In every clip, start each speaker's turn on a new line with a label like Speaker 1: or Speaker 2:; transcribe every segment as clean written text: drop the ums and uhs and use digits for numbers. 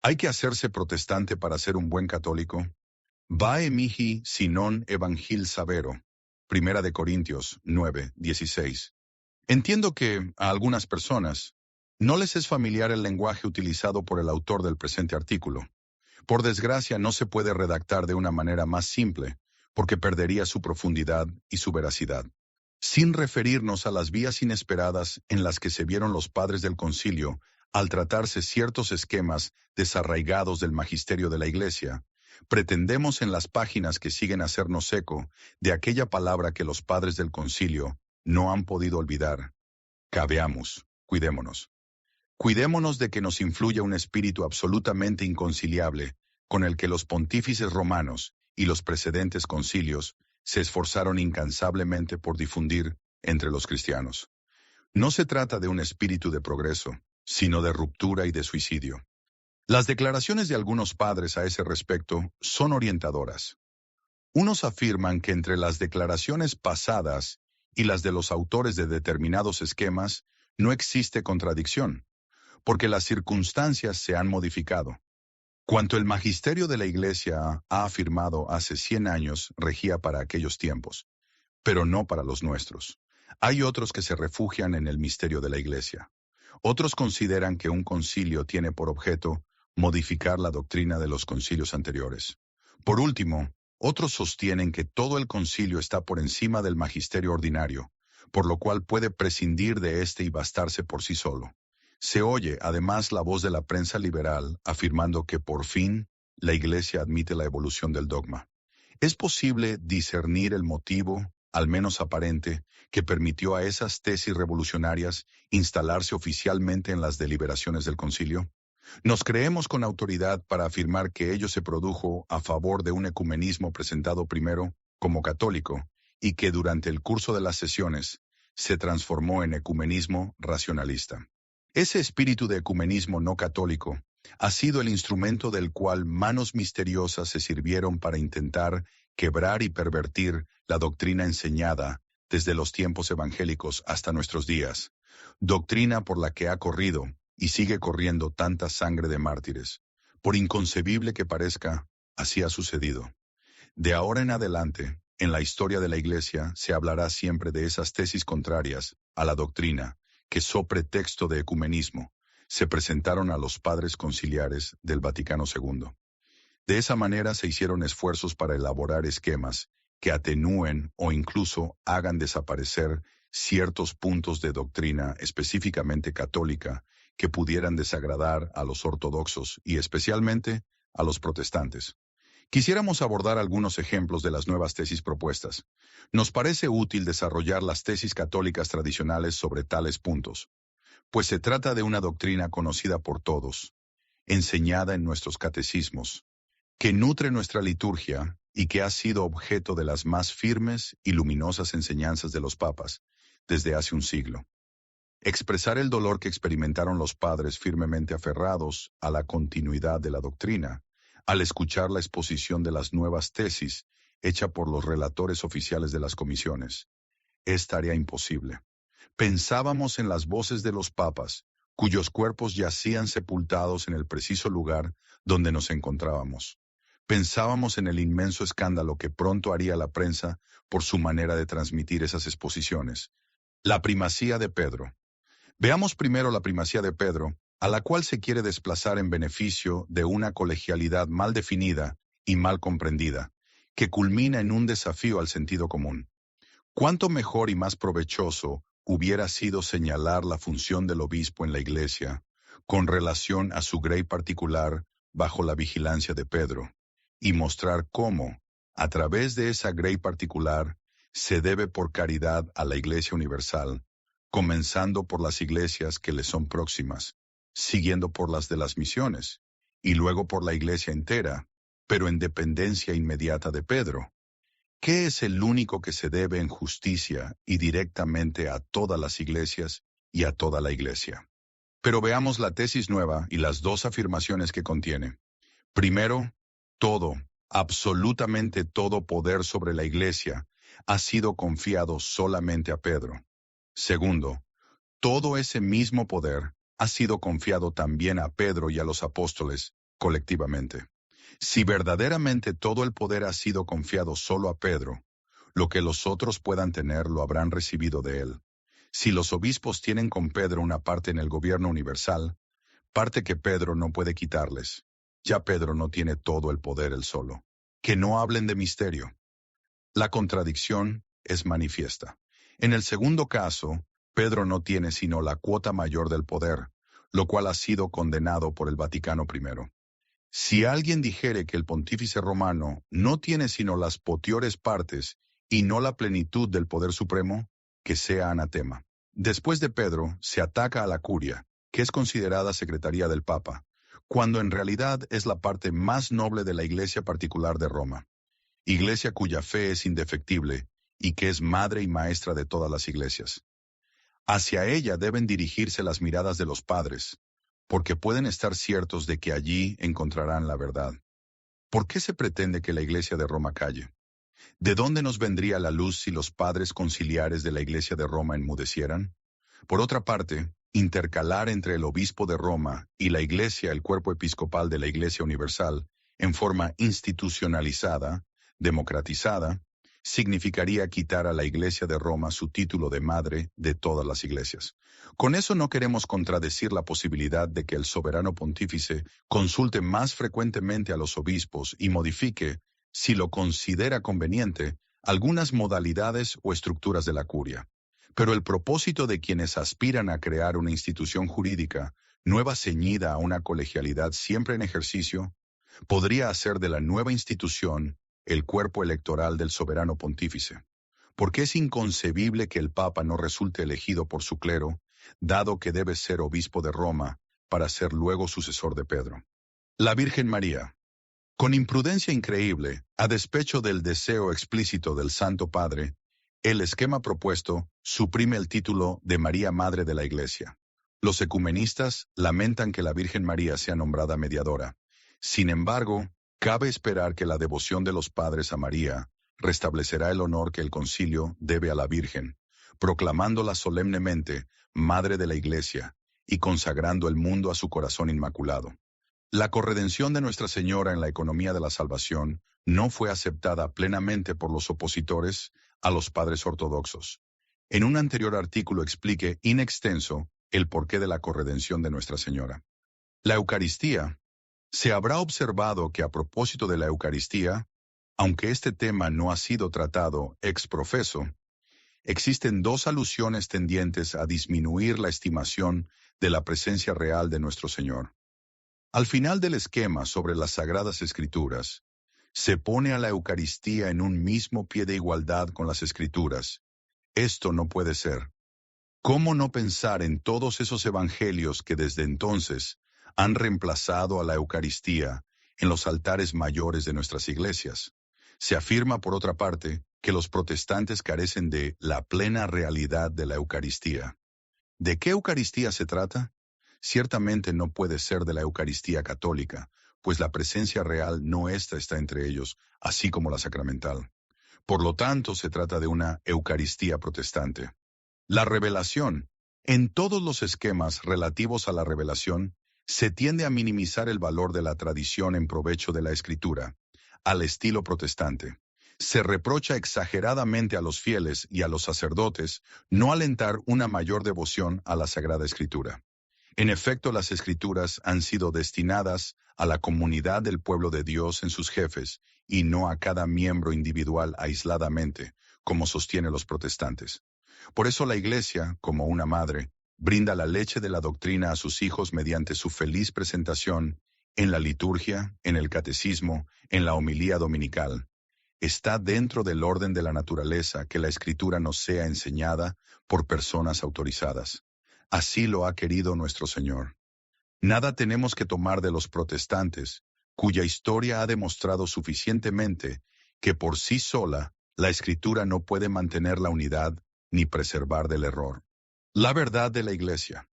Speaker 1: ¿Hay que hacerse protestante para ser un buen católico? Vae mihi sinon evangil sabero. Primera de Corintios 9:16. Entiendo que a algunas personas no les es familiar el lenguaje utilizado por el autor del presente artículo. Por desgracia, no se puede redactar de una manera más simple, porque perdería su profundidad y su veracidad. Sin referirnos a las vías inesperadas en las que se vieron los padres del concilio al tratarse ciertos esquemas desarraigados del magisterio de la Iglesia, pretendemos en las páginas que siguen hacernos eco de aquella palabra que los padres del concilio no han podido olvidar. Caveamus, cuidémonos. Cuidémonos de que nos influya un espíritu absolutamente inconciliable con el que los pontífices romanos y los precedentes concilios se esforzaron incansablemente por difundir entre los cristianos. No se trata de un espíritu de progreso, sino de ruptura y de suicidio. Las declaraciones de algunos padres a ese respecto son orientadoras. Unos afirman que entre las declaraciones pasadas y las de los autores de determinados esquemas no existe contradicción, porque las circunstancias se han modificado. Cuanto el magisterio de la Iglesia ha afirmado hace 100 años regía para aquellos tiempos, pero no para los nuestros. Hay otros que se refugian en el misterio de la Iglesia. Otros consideran que un concilio tiene por objeto modificar la doctrina de los concilios anteriores. Por último, otros sostienen que todo el concilio está por encima del magisterio ordinario, por lo cual puede prescindir de éste y bastarse por sí solo. Se oye, además, la voz de la prensa liberal afirmando que por fin la Iglesia admite la evolución del dogma. ¿Es posible discernir el motivo, al menos aparente, que permitió a esas tesis revolucionarias instalarse oficialmente en las deliberaciones del concilio? Nos creemos con autoridad para afirmar que ello se produjo a favor de un ecumenismo presentado primero como católico y que durante el curso de las sesiones se transformó en ecumenismo racionalista. Ese espíritu de ecumenismo no católico ha sido el instrumento del cual manos misteriosas se sirvieron para intentar quebrar y pervertir la doctrina enseñada desde los tiempos evangélicos hasta nuestros días, doctrina por la que ha corrido y sigue corriendo tanta sangre de mártires. Por inconcebible que parezca, así ha sucedido. De ahora en adelante, en la historia de la Iglesia se hablará siempre de esas tesis contrarias a la doctrina que, so pretexto de ecumenismo, se presentaron a los padres conciliares del Vaticano II. De esa manera se hicieron esfuerzos para elaborar esquemas que atenúen o incluso hagan desaparecer ciertos puntos de doctrina específicamente católica que pudieran desagradar a los ortodoxos y especialmente a los protestantes. Quisiéramos abordar algunos ejemplos de las nuevas tesis propuestas. Nos parece útil desarrollar las tesis católicas tradicionales sobre tales puntos, pues se trata de una doctrina conocida por todos, enseñada en nuestros catecismos, que nutre nuestra liturgia y que ha sido objeto de las más firmes y luminosas enseñanzas de los papas desde hace un siglo. Expresar el dolor que experimentaron los padres firmemente aferrados a la continuidad de la doctrina, al escuchar la exposición de las nuevas tesis hecha por los relatores oficiales de las comisiones, es tarea imposible. Pensábamos en las voces de los papas, cuyos cuerpos yacían sepultados en el preciso lugar donde nos encontrábamos. Pensábamos en el inmenso escándalo que pronto haría la prensa por su manera de transmitir esas exposiciones. La primacía de Pedro. Veamos primero la primacía de Pedro, a la cual se quiere desplazar en beneficio de una colegialidad mal definida y mal comprendida, que culmina en un desafío al sentido común. ¿Cuánto mejor y más provechoso hubiera sido señalar la función del obispo en la Iglesia con relación a su grey particular bajo la vigilancia de Pedro, y mostrar cómo, a través de esa grey particular, se debe por caridad a la Iglesia universal, comenzando por las iglesias que le son próximas, siguiendo por las de las misiones, y luego por la Iglesia entera, pero en dependencia inmediata de Pedro, que es el único que se debe en justicia y directamente a todas las iglesias y a toda la Iglesia. Pero veamos la tesis nueva y las dos afirmaciones que contiene. Primero, todo, absolutamente todo poder sobre la Iglesia ha sido confiado solamente a Pedro. Segundo, todo ese mismo poder ha sido confiado también a Pedro y a los apóstoles colectivamente. Si verdaderamente todo el poder ha sido confiado solo a Pedro, lo que los otros puedan tener lo habrán recibido de él. Si los obispos tienen con Pedro una parte en el gobierno universal, parte que Pedro no puede quitarles. Ya Pedro no tiene todo el poder él solo. Que no hablen de misterio. La contradicción es manifiesta. En el segundo caso, Pedro no tiene sino la cuota mayor del poder, lo cual ha sido condenado por el Vaticano I. Si alguien dijere que el pontífice romano no tiene sino las potiores partes y no la plenitud del poder supremo, que sea anatema. Después de Pedro, se ataca a la curia, que es considerada secretaría del Papa, cuando en realidad es la parte más noble de la Iglesia particular de Roma, iglesia cuya fe es indefectible y que es madre y maestra de todas las iglesias. Hacia ella deben dirigirse las miradas de los padres, porque pueden estar ciertos de que allí encontrarán la verdad. ¿Por qué se pretende que la Iglesia de Roma calle? ¿De dónde nos vendría la luz si los padres conciliares de la Iglesia de Roma enmudecieran? Por otra parte, intercalar entre el obispo de Roma y la Iglesia el cuerpo episcopal de la Iglesia Universal, en forma institucionalizada, democratizada, significaría quitar a la Iglesia de Roma su título de madre de todas las iglesias. Con eso no queremos contradecir la posibilidad de que el soberano pontífice consulte más frecuentemente a los obispos y modifique, si lo considera conveniente, algunas modalidades o estructuras de la curia. Pero el propósito de quienes aspiran a crear una institución jurídica, nueva ceñida a una colegialidad siempre en ejercicio, podría hacer de la nueva institución el cuerpo electoral del soberano pontífice, porque es inconcebible que el Papa no resulte elegido por su clero, dado que debe ser obispo de Roma para ser luego sucesor de Pedro. La Virgen María. Con imprudencia increíble, a despecho del deseo explícito del Santo Padre, el esquema propuesto suprime el título de María Madre de la Iglesia. Los ecumenistas lamentan que la Virgen María sea nombrada mediadora. Sin embargo, cabe esperar que la devoción de los padres a María restablecerá el honor que el concilio debe a la Virgen, proclamándola solemnemente Madre de la Iglesia y consagrando el mundo a su corazón inmaculado. La corredención de Nuestra Señora en la economía de la salvación no fue aceptada plenamente por los opositores a los padres ortodoxos. En un anterior artículo expliqué in extenso el porqué de la corredención de Nuestra Señora. La Eucaristía. Se habrá observado que a propósito de la Eucaristía, aunque este tema no ha sido tratado ex profeso, existen dos alusiones tendientes a disminuir la estimación de la presencia real de nuestro Señor. Al final del esquema sobre las Sagradas Escrituras, se pone a la Eucaristía en un mismo pie de igualdad con las Escrituras. Esto no puede ser. ¿Cómo no pensar en todos esos evangelios que desde entonces han reemplazado a la Eucaristía en los altares mayores de nuestras iglesias? Se afirma, por otra parte, que los protestantes carecen de la plena realidad de la Eucaristía. ¿De qué Eucaristía se trata? Ciertamente no puede ser de la Eucaristía católica, pues la presencia real no está entre ellos, así como la sacramental. Por lo tanto, se trata de una Eucaristía protestante. La revelación. En todos los esquemas relativos a la revelación, se tiende a minimizar el valor de la tradición en provecho de la Escritura, al estilo protestante. Se reprocha exageradamente a los fieles y a los sacerdotes no alentar una mayor devoción a la Sagrada Escritura. En efecto, las Escrituras han sido destinadas a la comunidad del pueblo de Dios en sus jefes y no a cada miembro individual aisladamente, como sostienen los protestantes. Por eso la Iglesia, como una madre, brinda la leche de la doctrina a sus hijos mediante su feliz presentación en la liturgia, en el catecismo, en la homilía dominical. Está dentro del orden de la naturaleza que la Escritura nos sea enseñada por personas autorizadas. Así lo ha querido nuestro Señor. Nada tenemos que tomar de los protestantes, cuya historia ha demostrado suficientemente que por sí sola la Escritura no puede mantener la unidad ni preservar del error. La verdad de la Iglesia.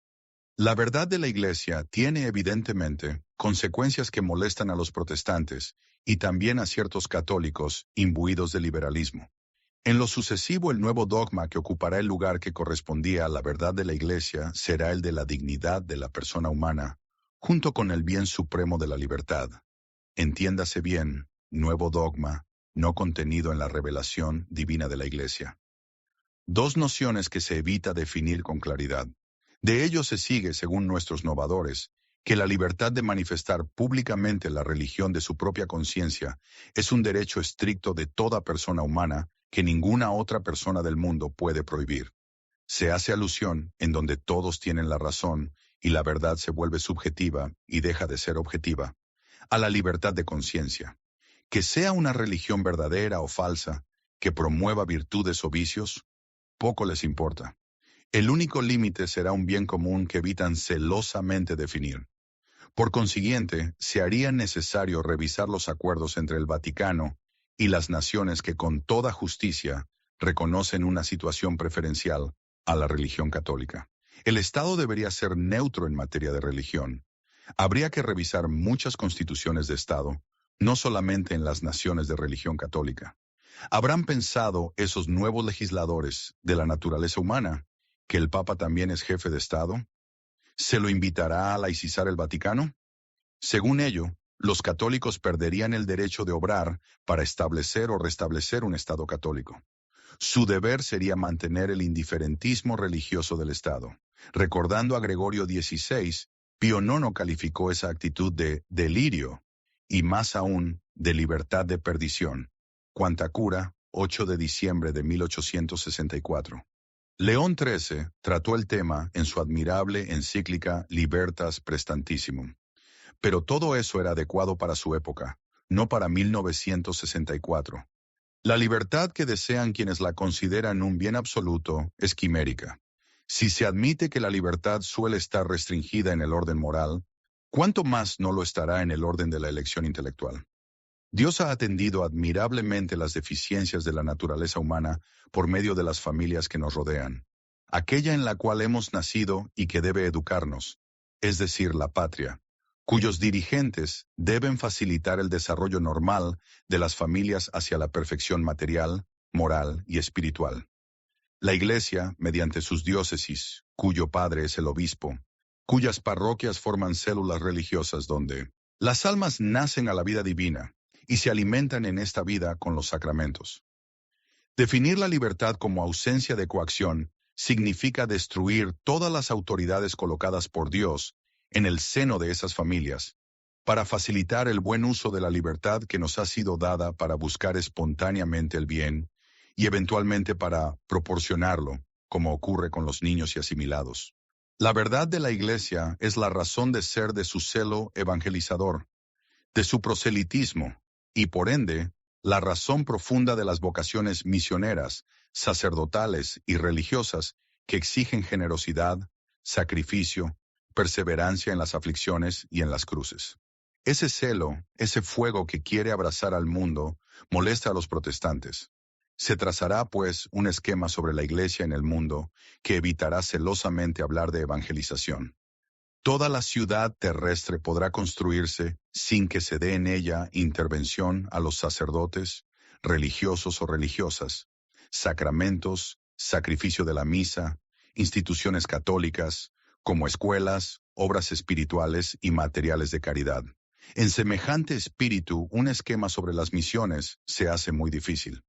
Speaker 1: La verdad de la Iglesia tiene evidentemente consecuencias que molestan a los protestantes y también a ciertos católicos imbuidos de liberalismo. En lo sucesivo, el nuevo dogma que ocupará el lugar que correspondía a la verdad de la Iglesia será el de la dignidad de la persona humana, junto con el bien supremo de la libertad. Entiéndase bien, nuevo dogma, no contenido en la revelación divina de la Iglesia. Dos nociones que se evita definir con claridad. De ello se sigue, según nuestros novadores, que la libertad de manifestar públicamente la religión de su propia conciencia es un derecho estricto de toda persona humana que ninguna otra persona del mundo puede prohibir. Se hace alusión en donde todos tienen la razón y la verdad se vuelve subjetiva y deja de ser objetiva, a la libertad de conciencia. Que sea una religión verdadera o falsa, que promueva virtudes o vicios, poco les importa. El único límite será un bien común que evitan celosamente definir. Por consiguiente, se haría necesario revisar los acuerdos entre el Vaticano y las naciones que con toda justicia reconocen una situación preferencial a la religión católica. El Estado debería ser neutro en materia de religión. Habría que revisar muchas constituciones de Estado, no solamente en las naciones de religión católica. ¿Habrán pensado esos nuevos legisladores de la naturaleza humana que el Papa también es jefe de Estado? ¿Se lo invitará a laicizar el Vaticano? Según ello, los católicos perderían el derecho de obrar para establecer o restablecer un Estado católico. Su deber sería mantener el indiferentismo religioso del Estado. Recordando a Gregorio XVI, Pío IX calificó esa actitud de delirio y más aún de libertad de perdición. Quanta Cura, 8 de diciembre de 1864. León XIII trató el tema en su admirable encíclica Libertas Prestantissimum. Pero todo eso era adecuado para su época, no para 1964. La libertad que desean quienes la consideran un bien absoluto es quimérica. Si se admite que la libertad suele estar restringida en el orden moral, ¿cuánto más no lo estará en el orden de la elección intelectual? Dios ha atendido admirablemente las deficiencias de la naturaleza humana por medio de las familias que nos rodean, aquella en la cual hemos nacido y que debe educarnos, es decir, la patria, cuyos dirigentes deben facilitar el desarrollo normal de las familias hacia la perfección material, moral y espiritual. La Iglesia, mediante sus diócesis, cuyo padre es el obispo, cuyas parroquias forman células religiosas donde las almas nacen a la vida divina y se alimentan en esta vida con los sacramentos. Definir la libertad como ausencia de coacción significa destruir todas las autoridades colocadas por Dios en el seno de esas familias, para facilitar el buen uso de la libertad que nos ha sido dada para buscar espontáneamente el bien y eventualmente para proporcionarlo, como ocurre con los niños y asimilados. La verdad de la Iglesia es la razón de ser de su celo evangelizador, de su proselitismo, y por ende, la razón profunda de las vocaciones misioneras, sacerdotales y religiosas que exigen generosidad, sacrificio, perseverancia en las aflicciones y en las cruces. Ese celo, ese fuego que quiere abrazar al mundo, molesta a los protestantes. Se trazará, pues, un esquema sobre la Iglesia en el mundo que evitará celosamente hablar de evangelización. Toda la ciudad terrestre podrá construirse sin que se dé en ella intervención a los sacerdotes, religiosos o religiosas, sacramentos, sacrificio de la misa, instituciones católicas, como escuelas, obras espirituales y materiales de caridad. En semejante espíritu, un esquema sobre las misiones se hace muy difícil.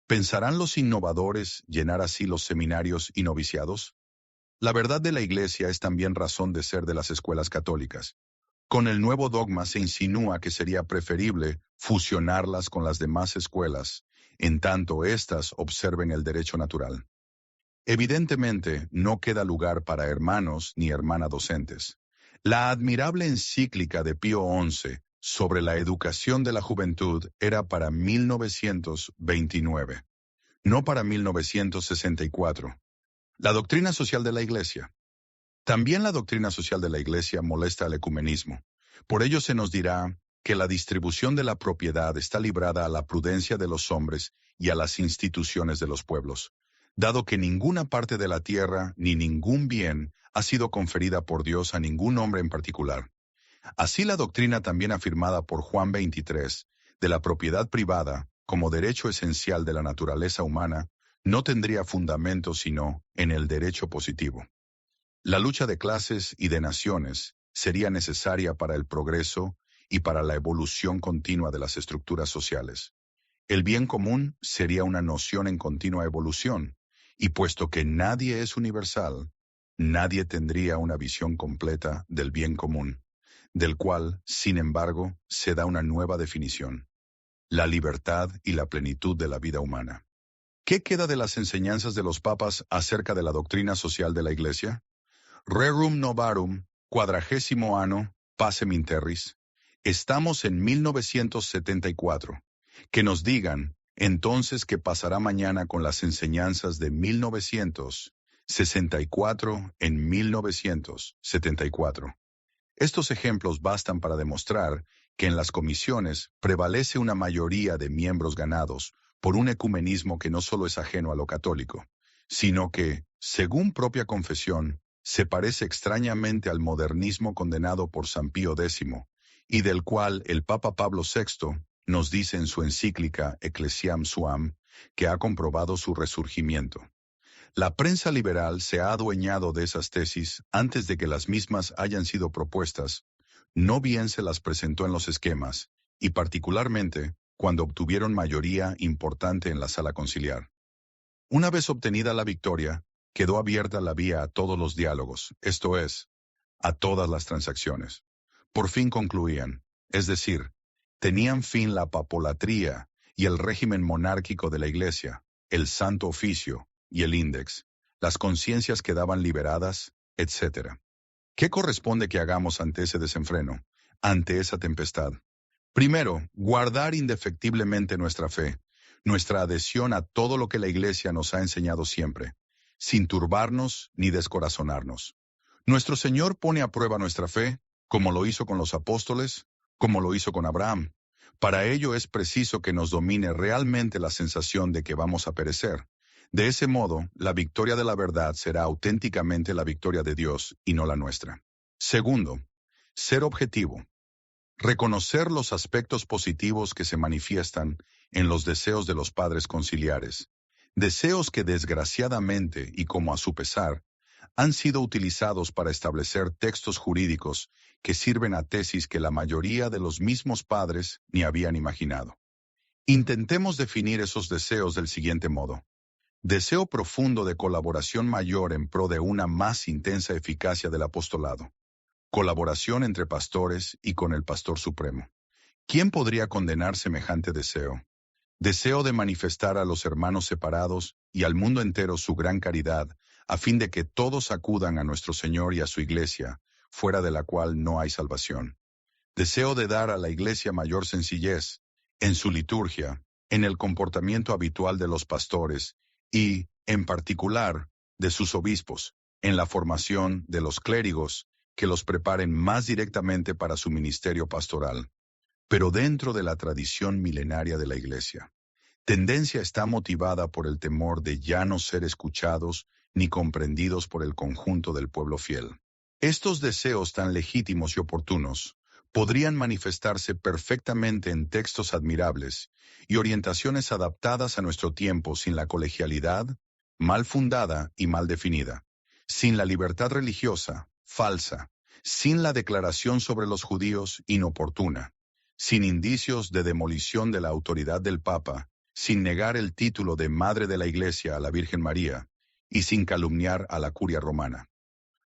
Speaker 1: ¿Pensarán los innovadores llenar así los seminarios y noviciados? La verdad de la Iglesia es también razón de ser de las escuelas católicas. Con el nuevo dogma se insinúa que sería preferible fusionarlas con las demás escuelas, en tanto éstas observen el derecho natural. Evidentemente, no queda lugar para hermanos ni hermanas docentes. La admirable encíclica de Pío XI sobre la educación de la juventud era para 1929, no para 1964. La doctrina social de la Iglesia. También la doctrina social de la Iglesia molesta al ecumenismo. Por ello se nos dirá que la distribución de la propiedad está librada a la prudencia de los hombres y a las instituciones de los pueblos, dado que ninguna parte de la tierra ni ningún bien ha sido conferida por Dios a ningún hombre en particular. Así la doctrina también afirmada por Juan 23, de la propiedad privada como derecho esencial de la naturaleza humana, no tendría fundamento sino en el derecho positivo. La lucha de clases y de naciones sería necesaria para el progreso y para la evolución continua de las estructuras sociales. El bien común sería una noción en continua evolución, y puesto que nadie es universal, nadie tendría una visión completa del bien común, del cual, sin embargo, se da una nueva definición: la libertad y la plenitud de la vida humana. ¿Qué queda de las enseñanzas de los papas acerca de la doctrina social de la Iglesia? Rerum novarum, 40º anno, pacem in terris. Estamos en 1974. Que nos digan, entonces, qué pasará mañana con las enseñanzas de 1964 en 1974. Estos ejemplos bastan para demostrar que en las comisiones prevalece una mayoría de miembros ganados por un ecumenismo que no solo es ajeno a lo católico, sino que, según propia confesión, se parece extrañamente al modernismo condenado por San Pío X, y del cual el Papa Pablo VI nos dice en su encíclica Ecclesiam Suam que ha comprobado su resurgimiento. La prensa liberal se ha adueñado de esas tesis antes de que las mismas hayan sido propuestas, no bien se las presentó en los esquemas, y particularmente cuando obtuvieron mayoría importante en la sala conciliar. Una vez obtenida la victoria, quedó abierta la vía a todos los diálogos, esto es, a todas las transacciones. Por fin concluían, es decir, tenían fin la papolatría y el régimen monárquico de la Iglesia, el Santo Oficio y el Index, las conciencias quedaban liberadas, etc. ¿Qué corresponde que hagamos ante ese desenfreno, ante esa tempestad? Primero, guardar indefectiblemente nuestra fe, nuestra adhesión a todo lo que la Iglesia nos ha enseñado siempre, sin turbarnos ni descorazonarnos. Nuestro Señor pone a prueba nuestra fe, como lo hizo con los apóstoles, como lo hizo con Abraham. Para ello es preciso que nos domine realmente la sensación de que vamos a perecer. De ese modo, la victoria de la verdad será auténticamente la victoria de Dios y no la nuestra. Segundo, ser objetivo. Reconocer los aspectos positivos que se manifiestan en los deseos de los padres conciliares, deseos que desgraciadamente y como a su pesar, han sido utilizados para establecer textos jurídicos que sirven a tesis que la mayoría de los mismos padres ni habían imaginado. Intentemos definir esos deseos del siguiente modo: deseo profundo de colaboración mayor en pro de una más intensa eficacia del apostolado. Colaboración entre pastores y con el Pastor Supremo. ¿Quién podría condenar semejante deseo? Deseo de manifestar a los hermanos separados y al mundo entero su gran caridad, a fin de que todos acudan a nuestro Señor y a su Iglesia, fuera de la cual no hay salvación. Deseo de dar a la Iglesia mayor sencillez, en su liturgia, en el comportamiento habitual de los pastores y, en particular, de sus obispos, en la formación de los clérigos, que los preparen más directamente para su ministerio pastoral, pero dentro de la tradición milenaria de la Iglesia. Tendencia está motivada por el temor de ya no ser escuchados ni comprendidos por el conjunto del pueblo fiel. Estos deseos tan legítimos y oportunos podrían manifestarse perfectamente en textos admirables y orientaciones adaptadas a nuestro tiempo sin la colegialidad, mal fundada y mal definida, sin la libertad religiosa, falsa, sin la declaración sobre los judíos, inoportuna, sin indicios de demolición de la autoridad del Papa, sin negar el título de Madre de la Iglesia a la Virgen María y sin calumniar a la curia romana.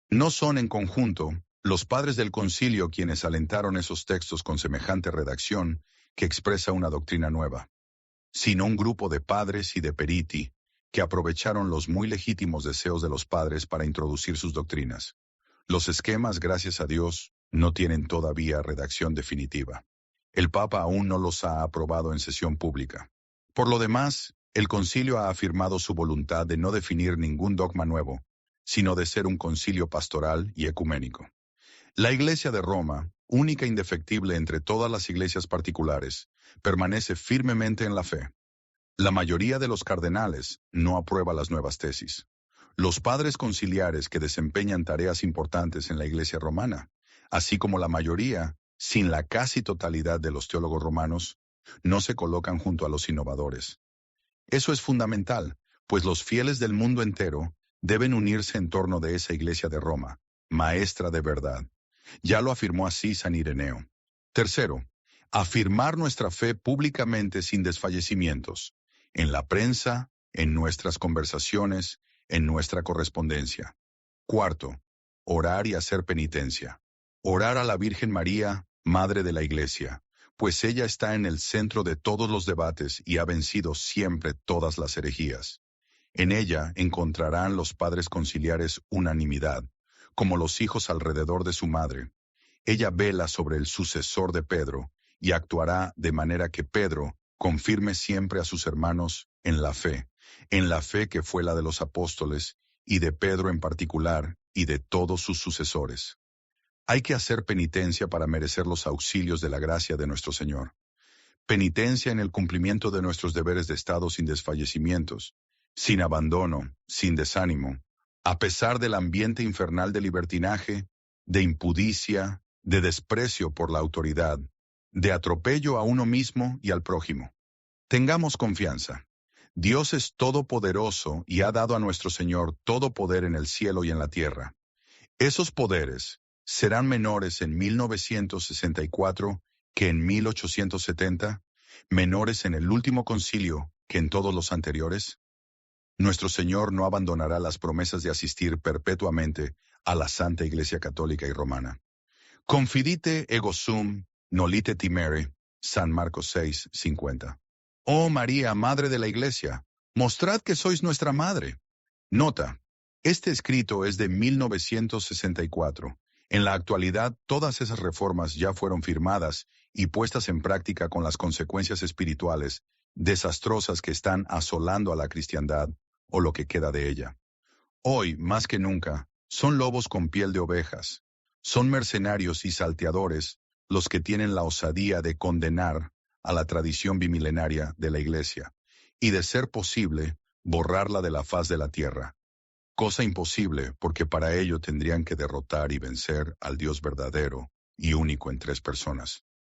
Speaker 1: No son en conjunto los padres del concilio quienes alentaron esos textos con semejante redacción que expresa una doctrina nueva, sino un grupo de padres y de periti que aprovecharon los muy legítimos deseos de los padres para introducir sus doctrinas. Los esquemas, gracias a Dios, no tienen todavía redacción definitiva. El Papa aún no los ha aprobado en sesión pública. Por lo demás, el concilio ha afirmado su voluntad de no definir ningún dogma nuevo, sino de ser un concilio pastoral y ecuménico. La Iglesia de Roma, única e indefectible entre todas las iglesias particulares, permanece firmemente en la fe. La mayoría de los cardenales no aprueba las nuevas tesis. Los padres conciliares que desempeñan tareas importantes en la Iglesia romana, así como la mayoría, sin la casi totalidad de los teólogos romanos, no se colocan junto a los innovadores. Eso es fundamental, pues los fieles del mundo entero deben unirse en torno de esa Iglesia de Roma, maestra de verdad, Ya lo afirmó así San Ireneo. Tercero, afirmar nuestra fe públicamente sin desfallecimientos, en la prensa, en nuestras conversaciones, en nuestra correspondencia. Cuarto, orar y hacer penitencia. Orar a la Virgen María, Madre de la Iglesia, pues ella está en el centro de todos los debates y ha vencido siempre todas las herejías. En ella encontrarán los padres conciliares unanimidad, como los hijos alrededor de su madre. Ella vela sobre el sucesor de Pedro y actuará de manera que Pedro confirme siempre a sus hermanos en la fe que fue la de los apóstoles y de Pedro en particular y de todos sus sucesores. Hay que hacer penitencia para merecer los auxilios de la gracia de nuestro Señor. Penitencia en el cumplimiento de nuestros deberes de Estado sin desfallecimientos, sin abandono, sin desánimo, a pesar del ambiente infernal de libertinaje, de impudicia, de desprecio por la autoridad, de atropello a uno mismo y al prójimo. Tengamos confianza. Dios es todopoderoso y ha dado a nuestro Señor todo poder en el cielo y en la tierra. Esos poderes serán menores en 1964 que en 1870, menores en el último concilio que en todos los anteriores. Nuestro Señor no abandonará las promesas de asistir perpetuamente a la Santa Iglesia Católica y Romana. Confidite ego sum, nolite timere, San Marcos 6:50. Oh María, Madre de la Iglesia, mostrad que sois nuestra Madre. Nota, este escrito es de 1964. En la actualidad, todas esas reformas ya fueron firmadas y puestas en práctica con las consecuencias espirituales desastrosas que están asolando a la cristiandad o lo que queda de ella. Hoy, más que nunca, son lobos con piel de ovejas. Son mercenarios y salteadores los que tienen la osadía de condenar a la tradición bimilenaria de la Iglesia y, de ser posible, borrarla de la faz de la tierra. Cosa imposible porque para ello tendrían que derrotar y vencer al Dios verdadero y único en tres personas.